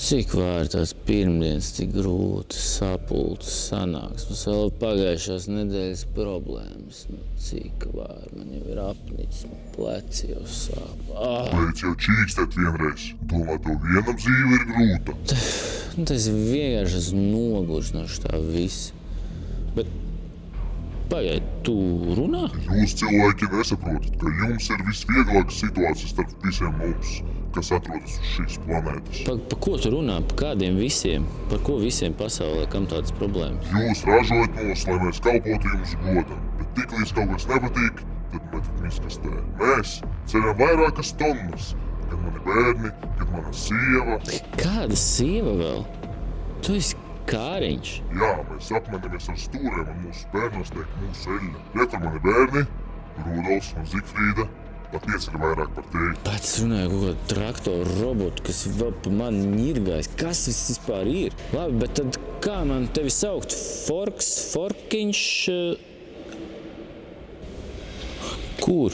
cik var tās pirmdienas tik grūti sapulces sanāksmes, vēl pagājušās nedēļas problēmas. Cik var, man jau ir apnicis, pleci jau sāp. Beidz jau čīkstēt vienreiz. Domā, to vienam dzīve ir grūta. Tas vienkārši esmu noguris no tā visa. Bet pagaid, tu runā? Jūs cilvēki nesaprotat, ka jums ir visvieglākā situācija starp visiem mums, kas atrodas uz šīs planētas. Pa ko tu runā? Pa kādiem visiem? Par ko visiem pasaulē? Kam tādas problēmas? Jūs ražojat mūs, lai mēs kalpotu jums godam, bet tiklīdz kaut kas nepatīk, tad metat miskastē. Mēs ceļam vairākas tonnas, kad mani bērni, kad mana sieva. Kāda sieva vēl? Tu esi Kāriņš. Jā, mēs apmenamies ar stūriem un mūsu bērnos tiek mūsu eļļa. Rekur mani bērni, Rudolfs un Zigfrīda, pat 5 ir vairāk par tevi. Pats runāja kaut kādu traktoru robotu, kas vēl pa mani ņirgājas. Kas tas vispār ir? Labi, bet tad kā man tevi saukt? Forkiņš? Kur?